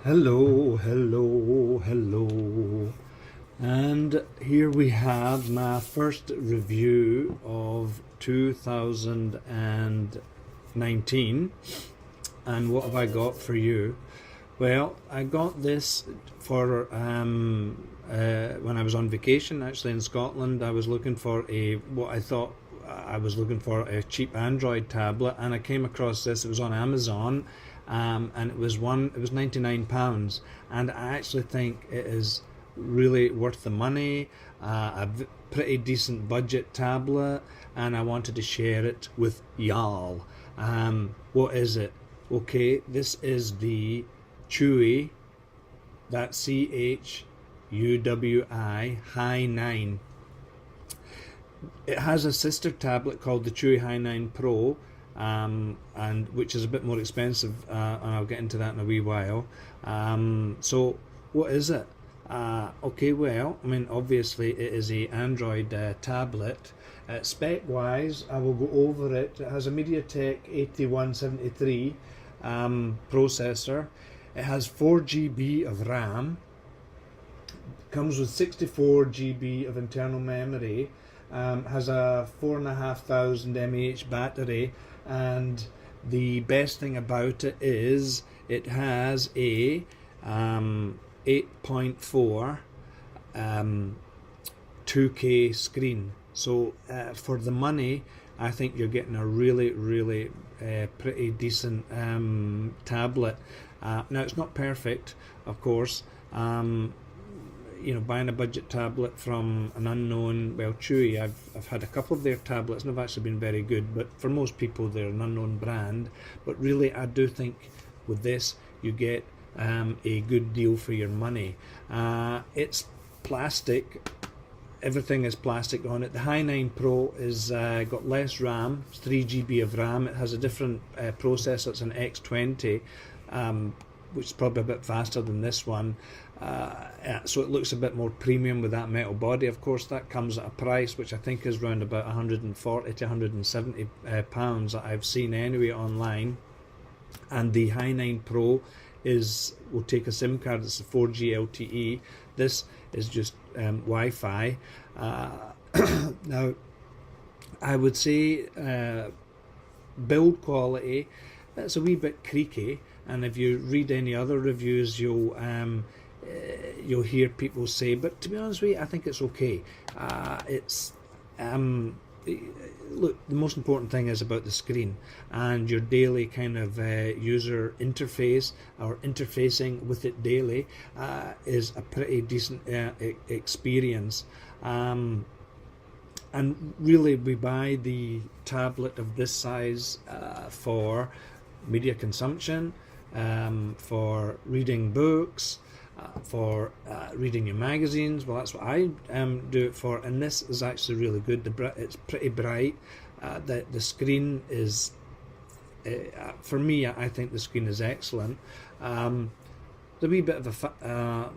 Hello, hello, hello. And here we have my first review of 2019. And what have I got for you? Well, I got this for when I was on vacation, actually in Scotland. I was looking for I was looking for a cheap Android tablet, and I came across this. It was on Amazon, and it was £99, and I actually think it is really worth the money. Pretty decent budget tablet, and I wanted to share it with y'all. What is it? Okay, this is the Chuwi, that's Chuwi Hi9. It has a sister tablet called the Chuwi Hi9 Pro, and which is a bit more expensive, and I'll get into that in a wee while. So what is it? Okay, well, I mean, obviously it is a Android tablet. Spec wise, I will go over it. It has a MediaTek 8173 processor. It has 4 GB of RAM, comes with 64 GB of internal memory, has a 4,500 mAh battery, and the best thing about it is it has a 8.4 2K screen. So for the money, I think you're getting a really pretty decent tablet. Now it's not perfect, of course. Buying a budget tablet from an unknown, well, Chuwi, I've had a couple of their tablets and they've actually been very good, but for most people they're an unknown brand. But really, I do think with this you get a good deal for your money. It's plastic. Everything is plastic on it. The Hi9 Pro is got less RAM, it's 3 GB of RAM. It has a different processor. It's an X20, which is probably a bit faster than this one. So it looks a bit more premium with that metal body. Of course, that comes at a price which I think is around about 140 to 170 pounds that I've seen anyway online. And the Hi9 Pro will take a SIM card. It's a 4G LTE. This is just Wi-Fi. Now, I would say build quality, it's a wee bit creaky, and if you read any other reviews, you'll hear people say, but to be honest with you, I think it's okay. Look, the most important thing is about the screen and your daily kind of user interface, or interfacing with it daily, is a pretty decent experience. And really, we buy the tablet of this size for media consumption, for reading books, for reading your magazines. Well, that's what I do it for, and this is actually really good. It's pretty bright. The screen is, for me, I think the screen is excellent. There's a wee bit of a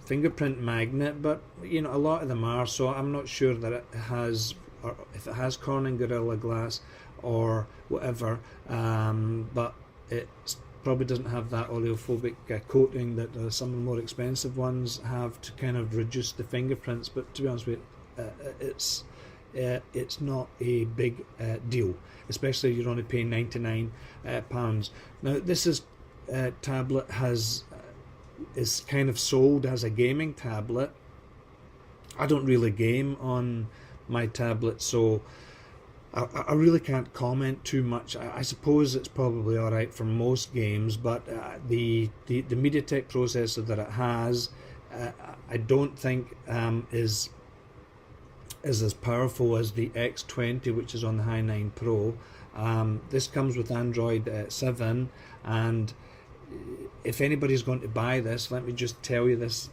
fingerprint magnet, but a lot of them are, so I'm not sure that it has, or if it has Corning Gorilla Glass or whatever, but it's probably doesn't have that oleophobic coating that some of the more expensive ones have to kind of reduce the fingerprints. But to be honest with you, it's not a big deal, especially if you're only paying £99. Now this tablet is kind of sold as a gaming tablet. I don't really game on my tablet, so I really can't comment too much. I suppose it's probably alright for most games, but the MediaTek processor that it has, I don't think is as powerful as the X20, which is on the Hi9 Pro. This comes with Android 7, and if anybody's going to buy this, let me just tell you this,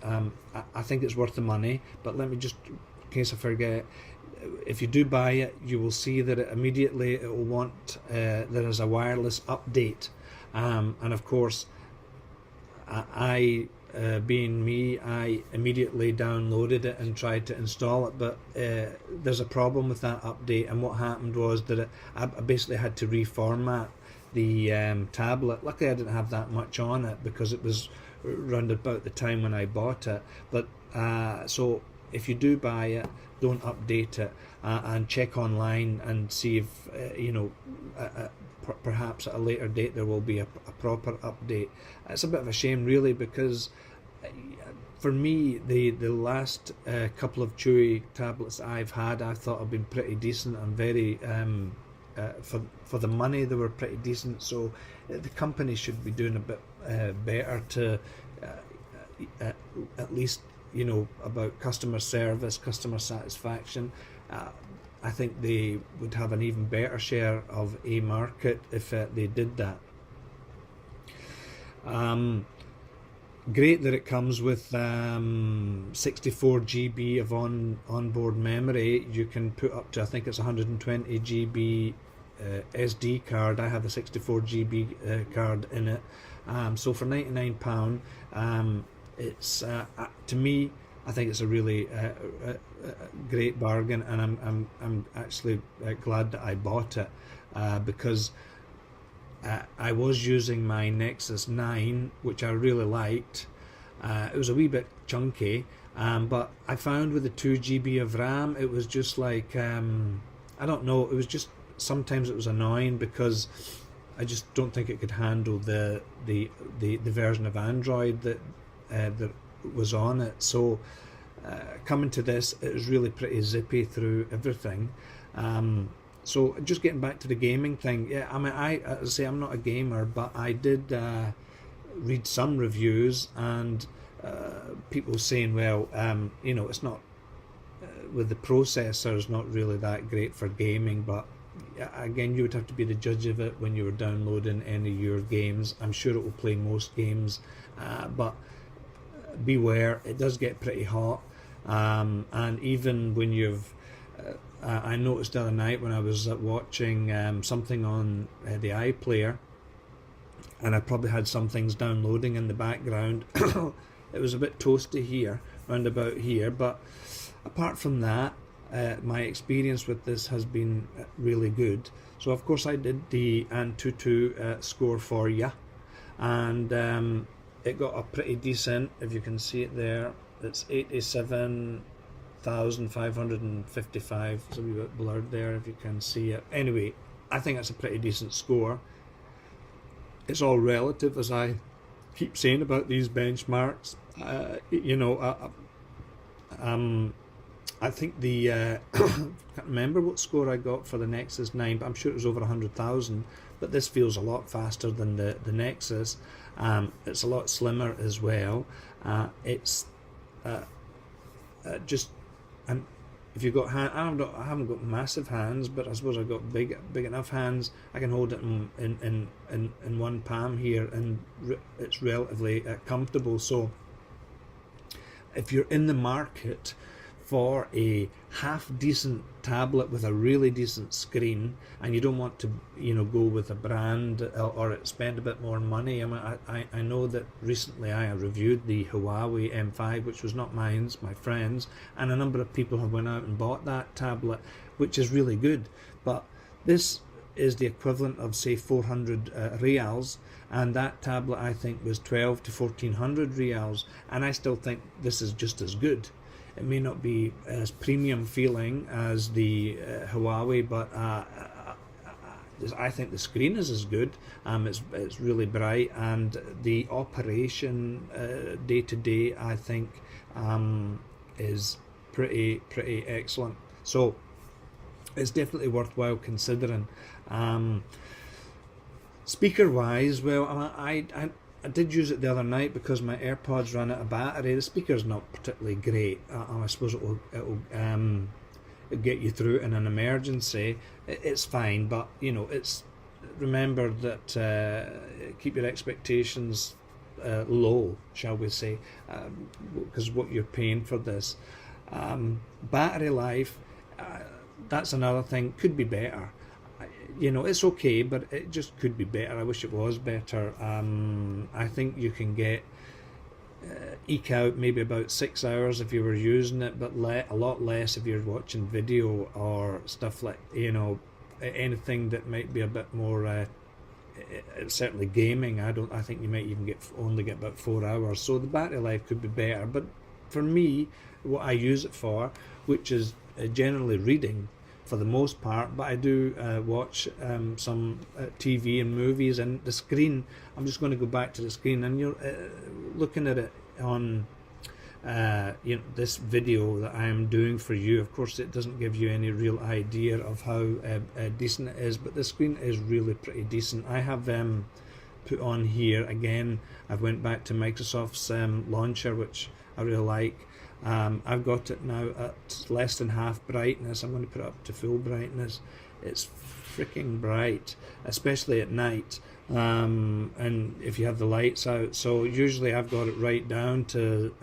I think it's worth the money, but let me just, in case I forget, if you do buy it, you will see that it will want there is a wireless update, and of course, being me, I immediately downloaded it and tried to install it, but there's a problem with that update, and what happened was that I basically had to reformat the tablet. Luckily I didn't have that much on it because it was round about the time when I bought it. But so if you do buy it, don't update it, and check online and see if perhaps at a later date there will be a proper update. It's a bit of a shame, really, because for me, the last couple of Chuwi tablets I've had, I thought have been pretty decent and very for the money they were pretty decent. So the company should be doing a bit better to at least about customer service, customer satisfaction. I think they would have an even better share of a market if they did that. Great that it comes with 64 GB of onboard memory. You can put up to, I think it's 120 GB SD card. I have a 64 GB card in it. So for £99, it's to me, I think it's a really great bargain, and I'm actually glad that I bought it because I was using my Nexus 9, which I really liked. It was a wee bit chunky, but I found with the 2 GB of RAM, it was just like I don't know. It was just sometimes it was annoying because I just don't think it could handle the version of Android that was on it. So coming to this, it was really pretty zippy through everything. So just getting back to the gaming thing, yeah, I mean, as I say, I'm not a gamer, but I did read some reviews and people saying, well, it's not with the processors, not really that great for gaming, but again, you would have to be the judge of it when you were downloading any of your games. I'm sure it will play most games, but beware, it does get pretty hot, and even when you've I noticed the other night when I was watching something on the iPlayer, and I probably had some things downloading in the background. It was a bit toasty here, round about here, but apart from that, my experience with this has been really good. So of course I did the Antutu score for you, and it got a pretty decent, if you can see it there, it's 87,555. It's a wee bit blurred there if you can see it. Anyway, I think that's a pretty decent score. It's all relative, as I keep saying about these benchmarks. I think the I can't remember what score I got for the Nexus 9, but I'm sure it was over 100,000. But this feels a lot faster than the Nexus. It's a lot slimmer as well. It's just, and if you've got I haven't got massive hands, but I suppose I've got big enough hands. I can hold it in one palm here, and it's relatively comfortable. So if you're in the market for a half decent tablet with a really decent screen, and you don't want to go with a brand or spend a bit more money. I mean, I know that recently I reviewed the Huawei M5, which was not mine, my friend's, and a number of people have went out and bought that tablet, which is really good. But this is the equivalent of, say, 400 reals, and that tablet I think was 12 to 1400 reals, and I still think this is just as good. It may not be as premium feeling as the Huawei, but I think the screen is as good. It's really bright, and the operation day to day, I think, is pretty excellent. So it's definitely worthwhile considering. Speaker wise, well, I did use it the other night because my AirPods ran out of battery. The speaker's not particularly great. I suppose it'll get you through in an emergency. It's fine, but it's, remember that keep your expectations low, shall we say, because what you're paying for this. Battery life, that's another thing, could be better. It's okay, but it just could be better. I wish it was better. I think you can eke out maybe about 6 hours if you were using it, but a lot less if you're watching video or stuff like, anything that might be a bit more certainly gaming, I think you might even only get about 4 hours. So the battery life could be better. But for me, what I use it for, which is generally reading for the most part, but I do watch some TV and movies, and the screen, I'm just going to go back to the screen, and you're looking at it on this video that I am doing for you. Of course, it doesn't give you any real idea of how decent it is, but the screen is really pretty decent. I have put on here again, I've went back to Microsoft's launcher, which I really like. I've got it now at less than half brightness. I'm going to put it up to full brightness. It's freaking bright, especially at night, and if you have the lights out. So usually I've got it right down to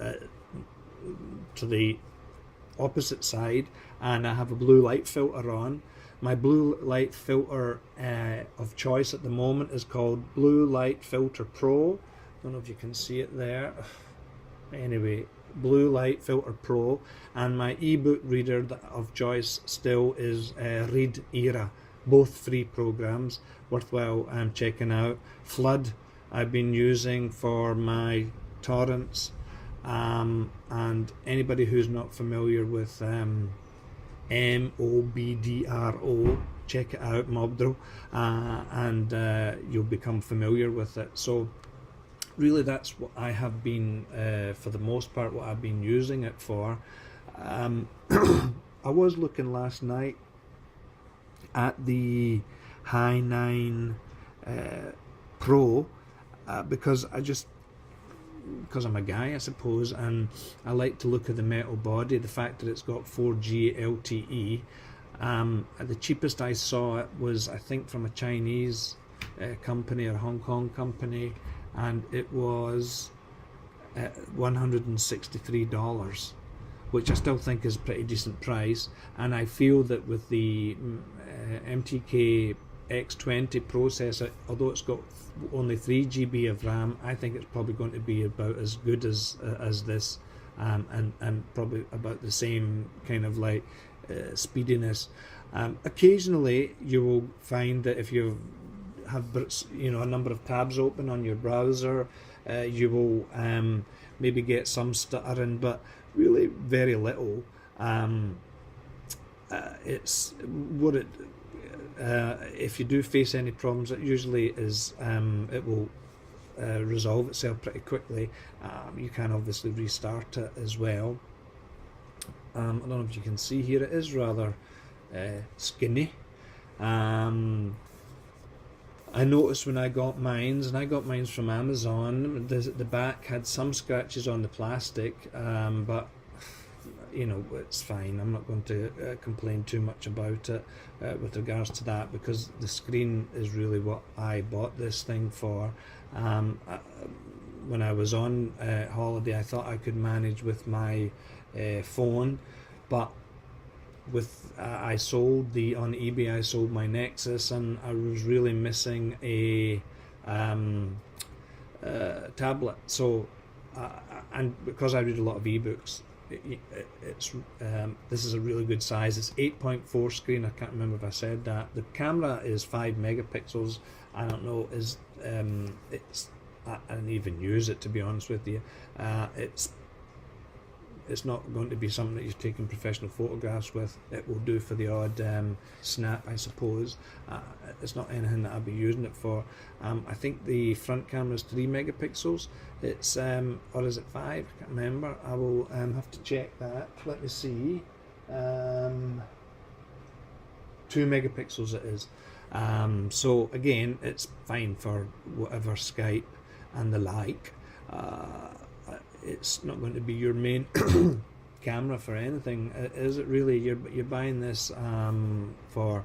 the opposite side, and I have a blue light filter on. My blue light filter of choice at the moment is called Blue Light Filter Pro. Don't know if you can see it there. Anyway, Blue Light Filter Pro, and my ebook reader of choice still is Read Era. Both free programs, worthwhile checking out. Flood I've been using for my torrents, and anybody who's not familiar with Mobdro, check it out, Mobdro, and you'll become familiar with it. So really that's what I have been, for the most part, what I've been using it for. I was looking last night at the Hi9 Pro, because I'm a guy, I suppose, and I like to look at the metal body, the fact that it's got 4G LTE. The cheapest I saw it was, I think, from a Chinese company or Hong Kong company, and it was $163, which I still think is a pretty decent price. And I feel that with the MTK X20 processor, although it's got only 3 GB of RAM, I think it's probably going to be about as good as this, and probably about the same kind of like speediness. Occasionally you will find that if you have a number of tabs open on your browser, you will maybe get some stuttering, but really very little. It's what it if you do face any problems, it usually is it will resolve itself pretty quickly. You can obviously restart it as well. I don't know if you can see here, it is rather skinny. I noticed when I got mines, and I got mines from Amazon, the back had some scratches on the plastic, but it's fine. I'm not going to complain too much about it with regards to that, because the screen is really what I bought this thing for. When I was on holiday, I thought I could manage with my phone, but I sold on eBay, I sold my Nexus, and I was really missing a tablet. So and because I read a lot of ebooks, this is a really good size. It's 8.4 screen. I can't remember if I said that. The camera is 5 megapixels. I don't know, I didn't even use it, to be honest with you. It's not going to be something that you're taking professional photographs with. It will do for the odd snap, I suppose. It's not anything that I'll be using it for. I think the front camera is 3 megapixels. It's or is it 5? I can't remember. I will have to check that. Let me see. 2 megapixels it is. So again, it's fine for whatever Skype and the like. It's not going to be your main camera for anything, is it really? You're buying this for,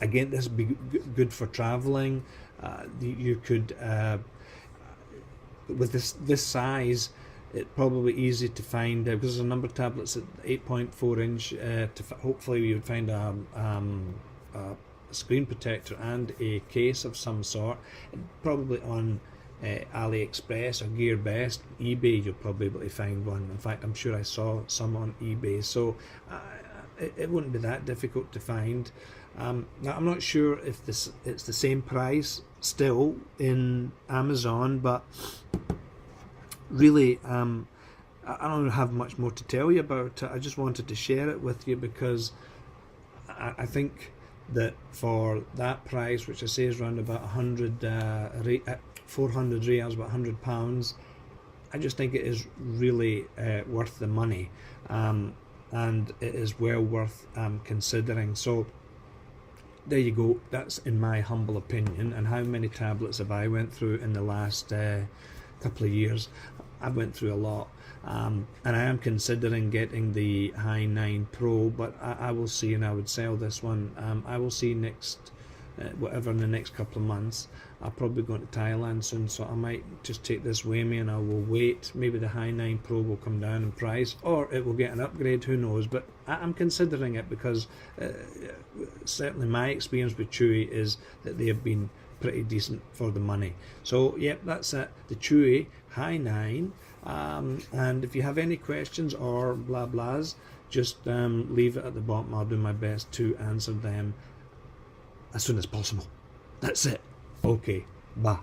again, this would be good for traveling. You could with this size, it's probably easy to find, because there's a number of tablets at 8.4 inch. Hopefully you would find a screen protector and a case of some sort, probably on AliExpress or GearBest. eBay, you'll probably be able to find one. In fact, I'm sure I saw some on eBay. So it wouldn't be that difficult to find. Now I'm not sure if it's the same price still in Amazon, but really I don't have much more to tell you about it. I just wanted to share it with you because I think that for that price, which I say is around about 400 riyals, about £100, I just think it is really worth the money, and it is well worth considering. So there you go, that's in my humble opinion. And how many tablets have I went through in the last couple of years? I went through a lot, and I am considering getting the Hi9 Pro, but I will see, and I would sell this one. I will see next, whatever, in the next couple of months. I'll probably go to Thailand soon, so I might just take this with me and I will wait. Maybe the Hi9 Pro will come down in price, or it will get an upgrade, who knows. But I'm considering it because certainly my experience with Chuwi is that they have been pretty decent for the money. So yep, that's it, the Chuwi Hi9. And if you have any questions or blah blahs, just leave it at the bottom. I'll do my best to answer them as soon as possible. That's it. Okay, bye.